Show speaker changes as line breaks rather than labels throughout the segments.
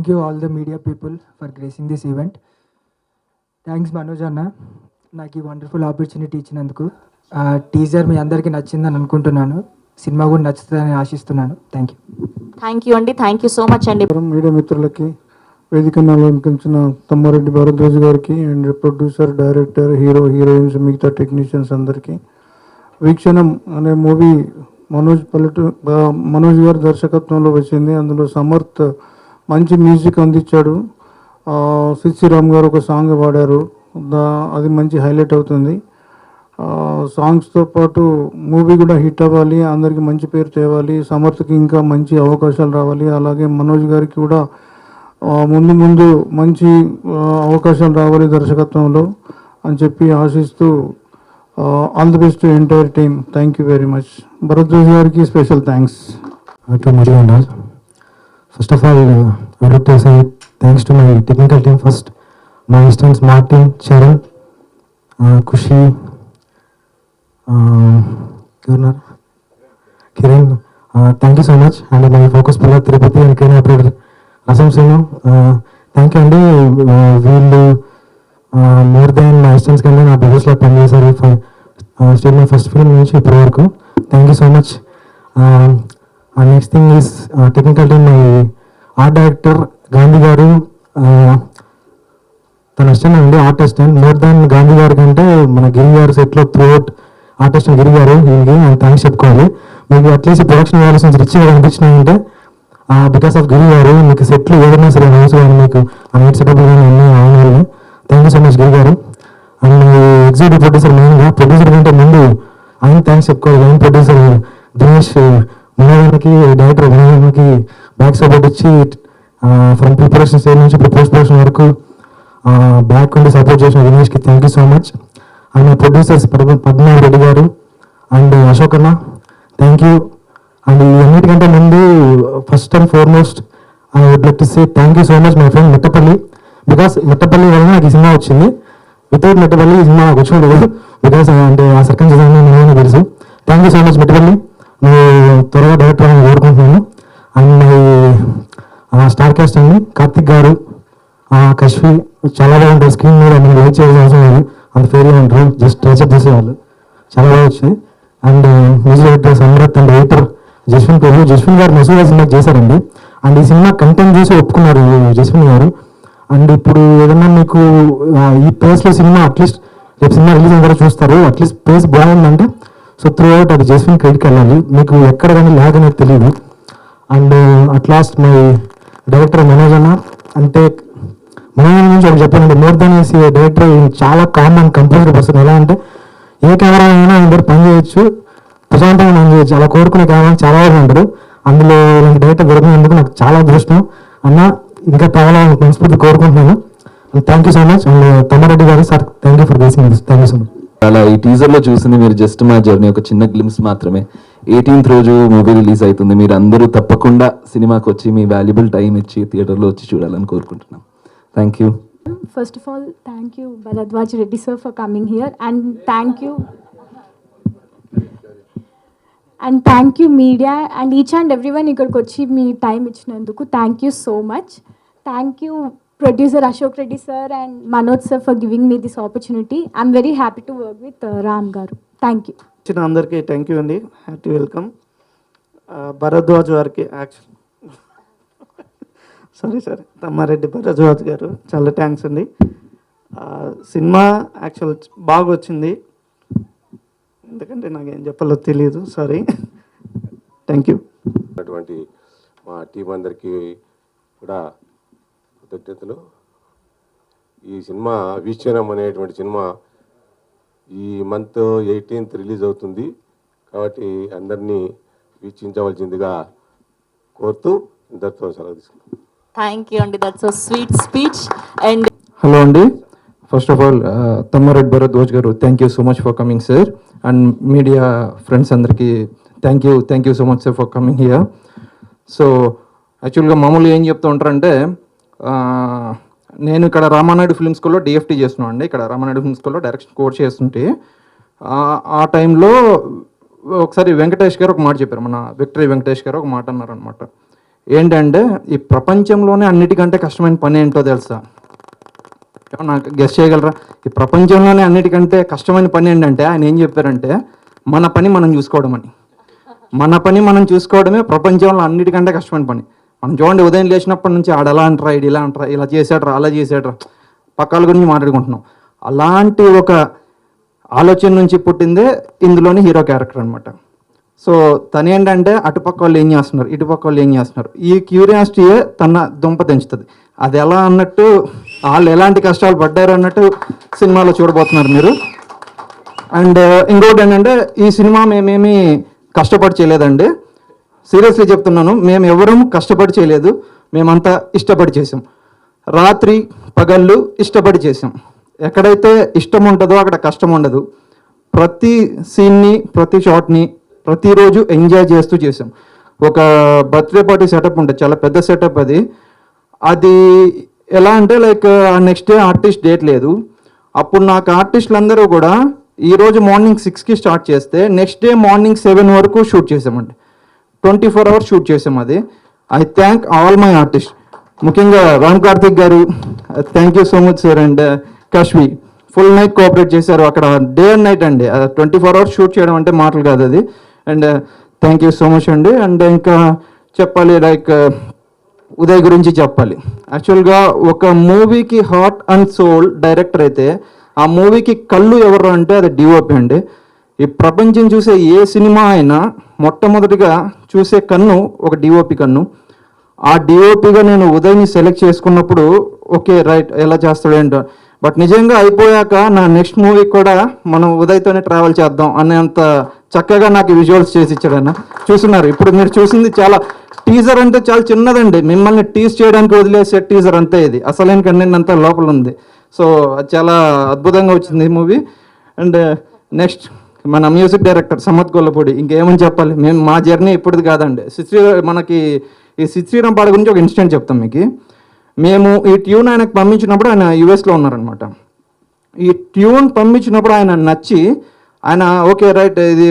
Thank you all the media people for gracing this event. Thanks Manoj అన్న, నాకు ఈ wonderful opportunity ఇచ్చినందుకు. Teaser మీ అందరికీ నచ్చిందని అనుకుంటున్నాను, సినిమా కూడా నచ్చుతుందని ఆశిస్తున్నాను. థ్యాంక్ యూ
అండి. థ్యాంక్ యూ సో మచ్ అండి.
మీడియా మిత్రులకి, వేదికను అలంకరించిన తమ్మారెడ్డి భరద్వాజ్ గారికి అండ్ ప్రొడ్యూసర్, డైరెక్టర్, హీరోయిన్స్, మిగతా టెక్నీషియన్స్ అందరికీ. వీక్షణం అనే మూవీ మనోజ్ గారి దర్శకత్వంలో వచ్చింది. అందులో సమర్థ్ మంచి మ్యూజిక్ అందించాడు. సిసిరామ్ గారు ఒక సాంగ్ పాడారు, అది మంచి హైలైట్ అవుతుంది. సాంగ్స్తో పాటు మూవీ కూడా హిట్ అవ్వాలి, అందరికీ మంచి పేరు తేవాలి, సమర్థ్కి ఇంకా మంచి అవకాశాలు రావాలి. అలాగే మనోజ్ గారికి కూడా ముందు మంచి అవకాశాలు రావాలి దర్శకత్వంలో అని చెప్పి ఆశిస్తూ all the best to entire team. Thank you very much. Bharadwaj గారికి special thanks.
First of all, I would like to say thanks to my technical team first, my assistants Martin, Charan, Kushi, Kiran. Thank you so much. And my focus pillar Tirupati and Kiran operator Rasam Sinu. Thank you అండి. వీళ్ళు more than my assistants కన్నా నా బిజినెస్లో పనిచేశారు state my first film నుంచి ఇప్పటి వరకు. Thank you so much. Next thing is technical team, my art director Gandhi గారు, తన ఇష్టం అండి artist and more than Gandhi గారి కంటే మన గిరి గారు సెట్లో త్రూఅవుట్ ఆర్టిస్ట్ గిరి గారు, వీళ్ళకి నేను థ్యాంక్స్ చెప్పుకోవాలి. మీకు అట్లీస్ట్ ప్రొడక్షన్ వాల్యూస్ రిచ్గా అనిపించినాయంటే బికాస్ ఆఫ్ గిరి గారు. మీకు సెట్లు ఏదైనా సరే హౌస్ కానీ మీకు నైట్ సెటప్ కానీ అన్నీ ఆయన. Thank you so much Giri గారు. అండ్ ఎగ్జిక్యూటివ్ ప్రొడ్యూసర్, మెయిన్గా ప్రొడ్యూసర్ కంటే ముందు ఆయన థ్యాంక్స్ చెప్పుకోవాలి. ఆయన ప్రొడ్యూసర్ దినేష్, మనోజ్కి డైరెక్టర్ మనోజ్కి బ్యాక్ సపోర్ట్ ఇచ్చి ఫ్రమ్ ప్రిపరేషన్ స్టేజ్ నుంచి ఇప్పుడు పోస్ట్ ప్రొడక్షన్ వరకు బ్యాక్ ఉండి సపోర్ట్ చేసిన దినేష్కి thank you so much. And మా ప్రొడ్యూసర్స్ పద్మనాభ రెడ్డి గారు అండ్ అశోక్ అన్న, థ్యాంక్ యూ. అండ్ ఇవన్నిటికంటే ముందు first and foremost I would like to say thank you so much my friend Mittapalli. Because Mittapalli వల్ల నాకు ఈ సినిమా వచ్చింది. వితౌట్ మిట్టపల్లి ఈ సినిమా నాకు వచ్చి బికాస్ అంటే ఆ సర్కంస్ నేను తెలుసు. Thank you so much Mittapalli, నువ్వు త్వరగా డైరెక్టర్ అని కోరుకుంటున్నాను. అండ్ స్టార్ కాస్ట్ అండి, కార్తిక్ గారు, కశ్వి చాలా బాగుంటుంది స్క్రీన్ మీద. నేను లైక్ చేయాల్సిన అవసరం లేదు, అంత ఫెయిర్గా ఉంటారు, జస్ట్ టచ్అప్ చేసేవాళ్ళు, చాలా బాగా వచ్చింది. And music director Samrat and editor Jaswin గారు మసూదా సినిమా చేశారండి. అండ్ ఈ సినిమా కంటెంట్ చూసి ఒప్పుకున్నారు జస్విన్ గారు. అండ్ ఇప్పుడు ఏదన్నా మీకు ఈ ప్లేస్లో సినిమా అట్లీస్ట్ రేపు సినిమా రిలీజ్ అయిన తర్వాత చూస్తారు, అట్లీస్ట్ ప్లేస్ బాగుందంటే సో త్రూ అవుట్ అది జస్విన్ క్రెడిట్కి వెళ్ళాలి, మీకు ఎక్కడ కానీ ల్యాగ్ అనేది తెలియదు. And at lost my director Manoj అన్న, అంటే మనోజ్ నుంచి ఒకటి చెప్పాలంటే మోర్ దెన్ ఏసీ డైరెక్టర్ చాలా కామ్ అండ్ కంపోజ్డ్ పర్సన్. ఎలా అంటే ఏ కెమెరా అయినా అందరూ పని చేయొచ్చు, ప్రశాంతంగా పని చేయొచ్చు, అలా కోరుకునే కెమెరా చాలా బాగా ఉంటారు. అందులో ఇలాంటి డైరెక్టర్ దొరికినందుకు నాకు చాలా అదృష్టం అన్న, ఇంకా కావాలని మనస్ఫూర్తి కోరుకుంటున్నాను. Thank you so much. And Tammareddy గారు sir, thank you for blessing this. Thank you so much.
అలా ఈ టీజర్లో చూసింది మీరు జస్ట్ మా జర్నీ ఒక చిన్న గ్లిమ్స్ మాత్రమే. 18th రోజు మూవీ రిలీజ్ అవుతుంది. మీరు అందరూ తప్పకుండా సినిమాకి వచ్చి మీ వాల్యుబుల్ టైం ఇచ్చి థియేటర్లో వచ్చి చూడాలని కోరుకుంటున్నాం. Thank you.
First of all, thank you Bharadwaj Reddy sir for coming here, and thank you media and each and everyone ikkadiki vachi mee time ichinanduku. Thank you so much. Thank you producer Ashok Reddy sir and Manoj sir for giving me this opportunity. I'm very happy to work with Ram garu. Thank you.
అందరికీ thank you అండి, happy welcome. Bharadwaj గారికి sorry Tammareddy Bharadwaj గారు చాలా thanks అండి. Cinema actual బాగా వచ్చింది, ఎందుకంటే నాకేం చెప్పాలో తెలియదు, సారీ. Thank you.
అటువంటి మా టీం అందరికీ కూడా కృతజ్ఞతలు. ఈ సినిమా వీక్షణం అనేటువంటి సినిమా ఈ మంత్ 18th రిలీజ్ అవుతుంది కాబట్టి అందరినీ వీక్షించవలసిందిగా కోరుతూ ఇంతటితో సెలవు తీసుకుంటాం.
థ్యాంక్ యూ అండి, that's so sweet speech. And
hello అండి, first of all Tammareddy Bharadwaj గారు, thank you so much for coming sir. And media friends అందరికీ thank you so much sir for coming here. So యాక్చువల్గా మామూలుగా ఏం చెప్తూ ఉంటారంటే, నేను ఇక్కడ రామానాయుడు ఫిల్మ్ స్కూల్లో డిఎఫ్టీ చేస్తున్నాను అండి. ఇక్కడ రామానాయుడు ఫిల్మ్ స్కూల్లో డైరెక్షన్ కోర్స్ చేస్తుంటే ఆ టైంలో ఒకసారి వెంకటేష్ గారు ఒక మాట చెప్పారు, మన విక్టరీ వెంకటేష్ గారు ఒక మాట అన్నారనమాట. ఏంటంటే ఈ ప్రపంచంలోనే అన్నిటికంటే కష్టమైన పని ఏంటో తెలుసా? నాకు గెస్ట్ చేయగలరా? ఈ ప్రపంచంలోనే అన్నిటికంటే కష్టమైన పని ఏంటంటే ఆయన ఏం చెప్పారంటే మన పని మనం చూసుకోవడం అని. మన పని మనం చూసుకోవడమే ప్రపంచంలో అన్నిటికంటే కష్టమైన పని. మనం చూడండి, ఉదయం లేచినప్పటి నుంచి ఆడ అలా అంటారా, ఇది ఇలా అంటారా, ఇలా చేసాడరా, అలా చేసాడరా, పక్కల గురించి మాట్లాడుకుంటున్నాం. అలాంటి ఒక ఆలోచన నుంచి పుట్టిందే ఇందులోని హీరో క్యారెక్టర్ అనమాట. సో తను ఏంటంటే అటుపక్క వాళ్ళు ఏం చేస్తున్నారు, ఇటుపక్క వాళ్ళు ఏం చేస్తున్నారు, ఈ క్యూరియాసిటీయే తన దుంప తెంచుతుంది. అది ఎలా అన్నట్టు, వాళ్ళు ఎలాంటి కష్టాలు పడ్డారు అన్నట్టు సినిమాలో చూడబోతున్నారు మీరు. అండ్ ఇంకోటి ఏంటంటే ఈ సినిమా మేమేమి కష్టపడి చేయలేదండి, సీరియస్లీ చెప్తున్నాను. మేము ఎవరూ కష్టపడి చేయలేదు, మేమంతా ఇష్టపడి చేసాం. రాత్రి పగళ్ళు ఇష్టపడి చేసాం. ఎక్కడైతే ఇష్టం ఉంటుందో అక్కడ కష్టం ఉండదు. ప్రతి సీన్ని, ప్రతి షాట్ని ప్రతిరోజు ఎంజాయ్ చేస్తూ చేసాం. ఒక బర్త్డే పార్టీ సెటప్ ఉంటుంది, చాలా పెద్ద సెటప్ అది. అది ఎలా అంటే like next day artist date లేదు. అప్పుడు నాకు ఆర్టిస్టులు అందరూ కూడా ఈరోజు మార్నింగ్ 6కి స్టార్ట్ చేస్తే నెక్స్ట్ డే మార్నింగ్ 7 వరకు షూట్ చేసామండి. 24 hours షూట్ చేసాం. అది I thank all my artist, ముఖ్యంగా రామ్ కార్తిక్ గారు, thank you so much sir. And Kashvi full night cooperate చేశారు. అక్కడ డే అండ్ నైట్ అండి, 24 hours షూట్ చేయడం అంటే మాటలు కాదు అది. And thank you so much అండి. అండ్ ఇంకా చెప్పాలి లైక్ ఉదయ్ గురించి చెప్పాలి. యాక్చువల్గా ఒక మూవీకి హార్ట్ అండ్ సోల్ డైరెక్టర్ అయితే ఆ మూవీకి కళ్ళు ఎవరు అంటే అది డిఓపి అండి. ఈ ప్రపంచం చూసే ఏ సినిమా అయినా మొట్టమొదటిగా చూసే కన్ను ఒక డిఓపి కన్ను. ఆ డిఓపిగా నేను ఉదయ్ని సెలెక్ట్ చేసుకున్నప్పుడు ఓకే రైట్ ఎలా చేస్తాడు ఏంటో, బట్ నిజంగా అయిపోయాక నా నెక్స్ట్ మూవీ కూడా మనం ఉదయ్తోనే ట్రావెల్ చేద్దాం అనేంత చక్కగా నాకు విజువల్స్ చేసి ఇచ్చాడన్న. చూస్తున్నారు ఇప్పుడు మీరు చూసింది చాలా టీజర్ అంటే చాలా చిన్నదండి, మిమ్మల్ని టీజ్ చేయడానికి వదిలేసే టీజర్ అంతే. ఇది అసలైన కంటెంట్ అంతా లోపల ఉంది. సో చాలా అద్భుతంగా వచ్చింది ఈ మూవీ. అండ్ నెక్స్ట్ మన మ్యూజిక్ డైరెక్టర్ సమత్ గొల్లపూడి, ఇంకేమని చెప్పాలి. మేము మా జర్నీ ఇప్పుడుది కాదండి. మనకి ఈ శ్రీరామ్ పాడ గురించి ఒక ఇన్సిడెంట్ చెప్తాం మీకు. మేము ఈ ట్యూన్ ఆయనకు పంపించినప్పుడు ఆయన యుఎస్లో ఉన్నారనమాట. ఈ ట్యూన్ పంపించినప్పుడు ఆయన నచ్చి ఆయన ఓకే రైట్ ఇది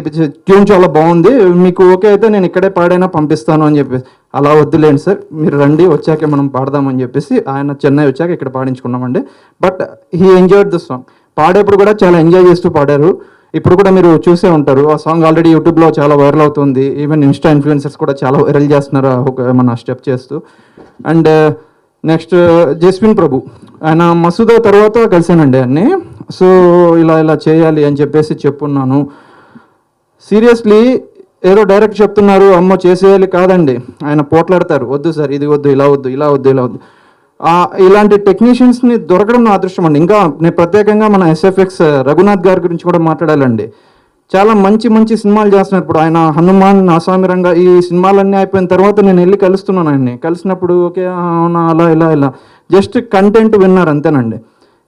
ట్యూన్ చాలా బాగుంది, మీకు ఓకే అయితే నేను ఇక్కడే పాడైనా పంపిస్తాను అని చెప్పేసి, అలా వద్దులేండి సార్ మీరు రండి వచ్చాకే మనం పాడదామని చెప్పేసి ఆయన చెన్నై వచ్చాక ఇక్కడ పాడించుకున్నామండి. But he enjoyed the song. పాడేప్పుడు కూడా చాలా ఎంజాయ్ చేస్తూ పాడారు. ఇప్పుడు కూడా మీరు చూసే ఉంటారు ఆ సాంగ్ ఆల్రెడీ యూట్యూబ్లో చాలా వైరల్ అవుతుంది. ఈవెన్ ఇన్స్టా ఇన్ఫ్లుయెన్సర్స్ కూడా చాలా వైరల్ చేస్తున్నారు మన స్టెప్ చేస్తూ. అండ్ నెక్స్ట్ జస్విన్ ప్రభు, ఆయన మసూదా తర్వాత కలిసానండి అన్ని. సో ఇలా ఇలా చేయాలి అని చెప్పేసి చెప్పున్నాను. సీరియస్లీ ఏదో డైరెక్ట్ చెప్తున్నారు అమ్మో చేసేయాలి కాదండి, ఆయన పోట్లాడతారు వద్దు సార్ ఇది వద్దు ఇలా వద్దు ఇలా వద్దు ఇలా వద్దు. ఇలాంటి టెక్నీషియన్స్ని దొరకడం నా అదృష్టం అండి. ఇంకా నేను ప్రత్యేకంగా మన ఎస్ఎఫ్ఎక్స్ రఘునాథ్ గారి గురించి కూడా మాట్లాడాలండి. చాలా మంచి మంచి సినిమాలు చేస్తున్నారు. ఇప్పుడు ఆయన హనుమాన్, ఆసామిరంగా ఈ సినిమాలన్నీ అయిపోయిన తర్వాత నేను వెళ్ళి కలుస్తున్నాను ఆయన్ని. కలిసినప్పుడు ఓకే అవునా అలా ఇలా ఇలా జస్ట్ కంటెంట్ విన్నారు అంతేనండి.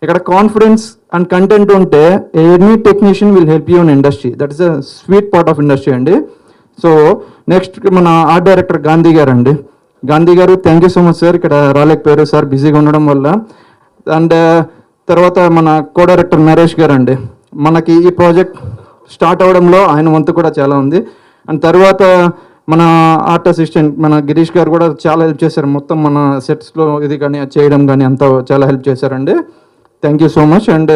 ఇక్కడ కాన్ఫిడెన్స్ అండ్ కంటెంట్ ఉంటే any technician will help you in industry. That is a sweet part of industry అండి. సో నెక్స్ట్ మన ఆర్ట్ డైరెక్టర్ గాంధీ గారు అండి. గాంధీ గారు thank you so much sir, ఇక్కడ రాలేకపోయారు సార్ బిజీగా ఉండడం వల్ల. అండ్ తర్వాత మన కో డైరెక్టర్ నరేష్ గారు అండి. మనకి ఈ ప్రాజెక్ట్ స్టార్ట్ అవ్వడంలో ఆయన వంతు కూడా చాలా ఉంది. అండ్ తర్వాత మన ఆర్ట్ అసిస్టెంట్ మన గిరీష్ గారు కూడా చాలా హెల్ప్ చేశారు. మొత్తం మన సెట్స్లో ఇది కానీ చేయడం కానీ అంతా చాలా హెల్ప్ చేశారండి. Thank you so much. And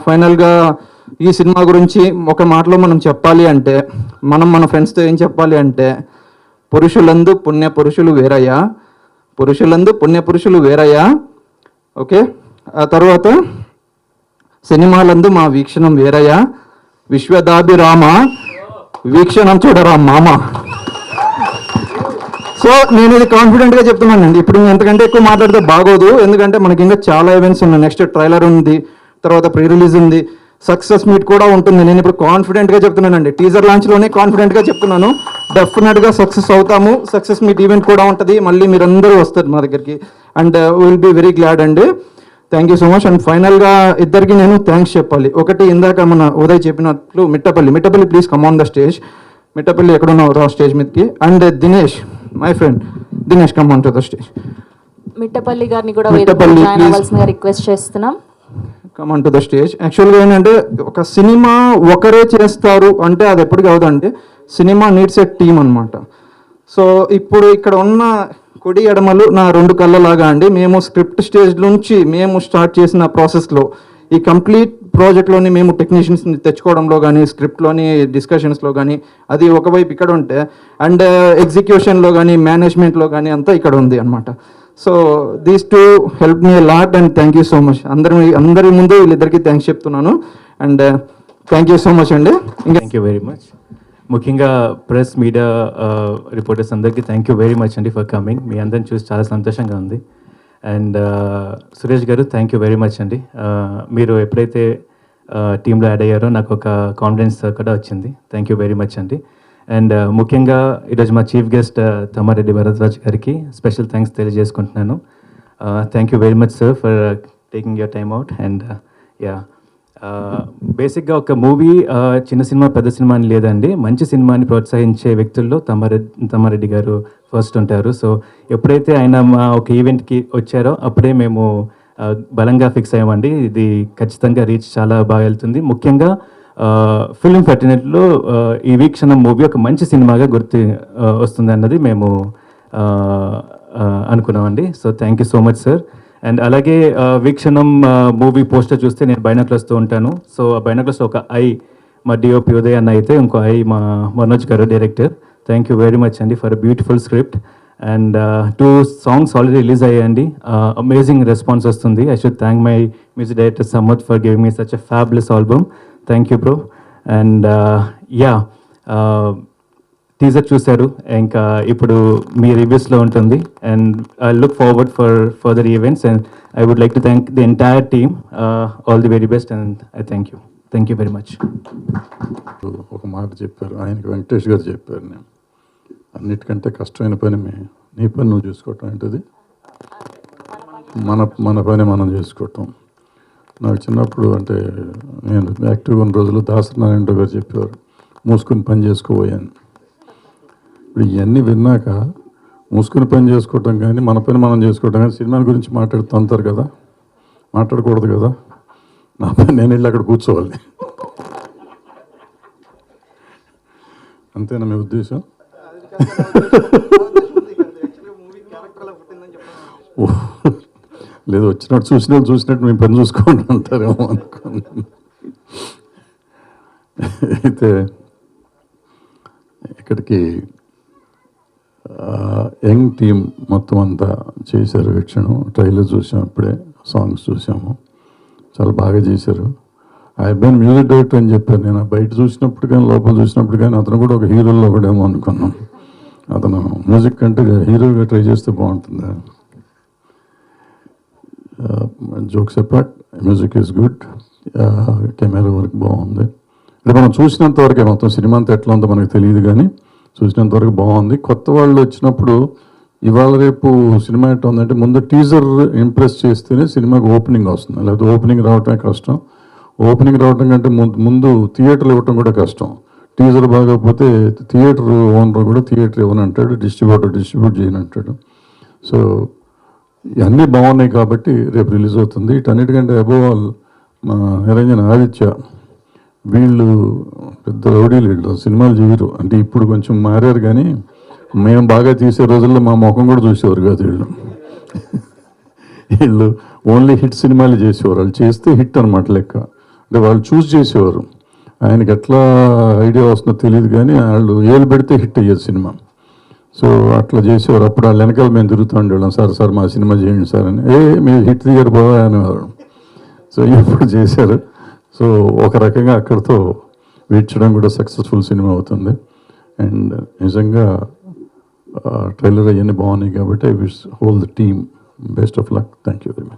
ఫైనల్గా ఈ సినిమా గురించి ఒక మాటలో మనం చెప్పాలి అంటే, మనం మన ఫ్రెండ్స్తో ఏం చెప్పాలి అంటే, పురుషులందు పుణ్య పురుషులు వేరయ్యా, పురుషులందు పుణ్య పురుషులు వేరయ్యా. ఓకే, ఆ తర్వాత సినిమాలందు మా వీక్షణం వేరయ్యా, విశ్వదాభిరామ వీక్షణం చూడరా మామ. సో నేను ఇది కాన్ఫిడెంట్గా చెప్తున్నానండి. ఇప్పుడు ఎంతకంటే ఎక్కువ మాట్లాడితే బాగోదు, ఎందుకంటే మనకి ఇంకా చాలా ఈవెంట్స్ ఉన్నాయి. నెక్స్ట్ ట్రైలర్ ఉంది, తర్వాత ప్రీ రిలీజ్ ఉంది, సక్సెస్ మీట్ కూడా ఉంటుంది. నేను ఇప్పుడు కాన్ఫిడెంట్గా చెప్తున్నానండి, టీజర్ లాంచ్లోనే కాన్ఫిడెంట్గా చెప్తున్నాను. డెఫినెట్గా సక్సెస్ అవుతాము. సక్సెస్ మీట్ ఈవెంట్ కూడా ఉంటుంది, మళ్ళీ మీరందరూ వస్తారు మా దగ్గరికి. And will be very glad అండి. Thank you so much. And ఫైనల్గా ఇద్దరికి నేను థ్యాంక్స్ చెప్పాలి. ఒకటి ఇందాక మన ఉదయ్ చెప్పినట్లు Mittapalli please come on the stage. Mittapalli ఎక్కడున్నావు రా స్టేజ్ మీదకి. And Dinesh my friend Dinesh come on to the stage.
Mittapalli గారిని కూడా
మిట్టపల్లి,
జాయిన్ అవ్వాల్సిందిగా రిక్వెస్ట్ చేస్తున్నాం.
Come on to the stage. యాక్చువల్గా ఏంటంటే ఒక సినిమా ఒకరే చేస్తారు అంటే అది ఎప్పటికీ అవుతుందంటే సినిమా నీడ్స్ ఎ టీమ్ అనమాట. సో ఇప్పుడు ఇక్కడ ఉన్న కుడి ఎడమలు నా రెండు కళ్ళలాగా అండి. మేము స్క్రిప్ట్ స్టేజ్ నుంచి మేము స్టార్ట్ చేసిన ప్రాసెస్లో ఈ కంప్లీట్ ప్రాజెక్ట్లోని మేము టెక్నీషియన్స్ని తెచ్చుకోవడంలో కానీ స్క్రిప్ట్లోని డిస్కషన్స్లో కానీ అది ఒకవైపు ఇక్కడ ఉంటే అండ్ ఎగ్జిక్యూషన్లో కానీ మేనేజ్మెంట్లో కానీ అంతా ఇక్కడ ఉంది అనమాట. So these to help me lot and thank you so much. అందరి ముందు వీళ్ళిద్దరికీ థ్యాంక్స్ చెప్తున్నాను and thank you so much అండి. ఇంకా
థ్యాంక్ యూ వెరీ మచ్. ముఖ్యంగా ప్రెస్ మీడియా రిపోర్టర్స్ అందరికీ థ్యాంక్ యూ వెరీ మచ్ అండి ఫర్ కమింగ్. మీ అందరిని చూసి చాలా సంతోషంగా ఉంది. అండ్ సురేష్ గారు థ్యాంక్ యూ వెరీ మచ్ అండి. మీరు ఎప్పుడైతే టీంలో యాడ్ అయ్యారో నాకు ఒక కాన్ఫిడెన్స్ కూడా వచ్చింది. థ్యాంక్ యూ వెరీ మచ్ అండి. అండ్ ముఖ్యంగా ఈరోజు మా చీఫ్ గెస్ట్ తమ్మారెడ్డి భరద్వాజ్ గారికి స్పెషల్ థ్యాంక్స్ తెలియజేసుకుంటున్నాను. Thank you very much sir for taking your time out. And yeah బేసిక్గా ఒక మూవీ చిన్న సినిమా పెద్ద సినిమా అని లేదండి. మంచి సినిమాని ప్రోత్సహించే వ్యక్తుల్లో తమ్మారెడ్డి గారు ఫస్ట్ ఉంటారు. సో ఎప్పుడైతే ఆయన మా ఒక ఈవెంట్కి వచ్చారో అప్పుడే మేము బలంగా ఫిక్స్ అయ్యామండి. ఇది ఖచ్చితంగా రీచ్ చాలా బాగా వెళ్తుంది. ముఖ్యంగా ఫిల్మ్ ఫెర్టినెట్లో ఈ వీక్షణం మూవీ ఒక మంచి సినిమాగా వస్తుంది అన్నది మేము అనుకున్నామండి. So thank you so much sir. And అలాగే వీక్షణం మూవీ పోస్టర్ చూస్తే నేను బైనాక్యులర్స్తో ఉంటాను. సో ఆ బైనాక్యులర్స్లో ఒక ఐ మా డిఓపి ఉదయ్ అన్న అయితే ఇంకో ఐ మా మనోజ్ గారు director. Thank you very much అండి for a beautiful script. And 2 songs already release అయ్యాయండి. అమేజింగ్ రెస్పాన్స్ వస్తుంది. I should thank my music director Samath for giving me such a fabulous album. Thank you bro. And yeah teaser చూశారు, ఇంకా ఇప్పుడు మీ రివ్యూస్లో ఉంటుంది. And I look forward for further events and I would like to thank the entire team. All the very best and I thank you very much.
ఒక మాట చెప్పారు, ఆయనకి వెంకటేష్ గారు చెప్పారు, నేను అన్నిటికంటే కష్టమైన పని నీ పని నువ్వు చూసుకోవటం ఏంటది, మన పని మనం చేసుకోవటం. నాకు చిన్నప్పుడు అంటే నేను యాక్టివ్గా ఉన్న రోజుల్లో దాసనారాయణ గారు చెప్పేవారు, మూసుకుని పని చేసుకోబోయాను. ఇప్పుడు ఇవన్నీ విన్నాక మూసుకుని పని చేసుకోవటం కానీ మన పని మనం చేసుకోవటం కానీ సినిమా గురించి మాట్లాడుతుంటారు కదా, మాట్లాడకూడదు కదా. నా పని నేను వెళ్ళి అక్కడ కూర్చోవాలి, అంతేనా మీ ఉద్దేశం? లేదు, చూసినట్టు మీ పని చూసుకోండి అంటారేమో అనుకోండి. అయితే ఇక్కడికి యంగ్ టీం మొత్తం అంతా చేశారు. వీక్షణం ట్రైలర్ చూసాము, ఇప్పుడే సాంగ్స్ చూసాము, చాలా బాగా చేశారు. ఆ అబ్బాయి మ్యూజిక్ డైరెక్టర్ అని చెప్పారు. నేను బయట చూసినప్పుడు కానీ లోపల చూసినప్పుడు కానీ అతను కూడా ఒక హీరోలో ఒకడేమో అనుకున్నాం. అతను మ్యూజిక్ కంటే హీరోగా ట్రై చేస్తే బాగుంటుంది. Jokes apart, music is good, camera work బాగుంది. అంటే మనం చూసినంత వరకే, మొత్తం సినిమా అంతా ఎట్లా ఉందో మనకు తెలియదు కానీ చూసినంత వరకు బాగుంది. కొత్త వాళ్ళు వచ్చినప్పుడు ఇవాళ రేపు సినిమా ఎట్లా ఉందంటే ముందు టీజర్ ఇంప్రెస్ చేస్తేనే సినిమాకి ఓపెనింగ్ వస్తుంది, లేకపోతే ఓపెనింగ్ రావటమే కష్టం. ఓపెనింగ్ రావటం కంటే ముందు థియేటర్లు ఇవ్వటం కూడా కష్టం. టీజర్ బాగోకపోతే థియేటర్ ఓనర్ కూడా థియేటర్ ఇవ్వనంటాడు, డిస్ట్రిబ్యూట్ చేయనంటాడు. సో ఇవన్నీ బాగున్నాయి కాబట్టి రేపు రిలీజ్ అవుతుంది. వీటన్నిటికంటే అబోవ్ ఆల్ మా నిరంజన్ ఆదిత్య, వీళ్ళు పెద్ద రౌడీలు, వీళ్ళు సినిమాలు చేయరు. అంటే ఇప్పుడు కొంచెం మారారు కానీ మేము బాగా తీసే రోజుల్లో మా ముఖం కూడా చూసేవారు కాదు వీళ్ళు ఓన్లీ హిట్ సినిమాలు చేసేవారు. వాళ్ళు చేస్తే హిట్ అనమాట లెక్క. అంటే వాళ్ళు చూస్ చేసేవారు. ఆయనకి ఎట్లా ఐడియా వస్తుందో తెలియదు కానీ వాళ్ళు ఏళ్ళు పెడితే హిట్ అయ్యేది సినిమా. సో అట్లా చేసేవారు. అప్పుడు వాళ్ళ వెనకాల మేము తిరుగుతూ ఉండేవాళ్ళం, సార్ మా సినిమా చేయండి సార్ అని. మీరు హిట్ దిగారు పోవా అనేవారు. సో ఇప్పుడు చేశారు. సో ఒక రకంగా అక్కడితో వీడ్చడం కూడా సక్సెస్ఫుల్ సినిమా అవుతుంది. అండ్ నిజంగా ట్రైలర్ అవన్నీ బాగున్నాయి కాబట్టి I wish whole the team best of luck. Thank you very much.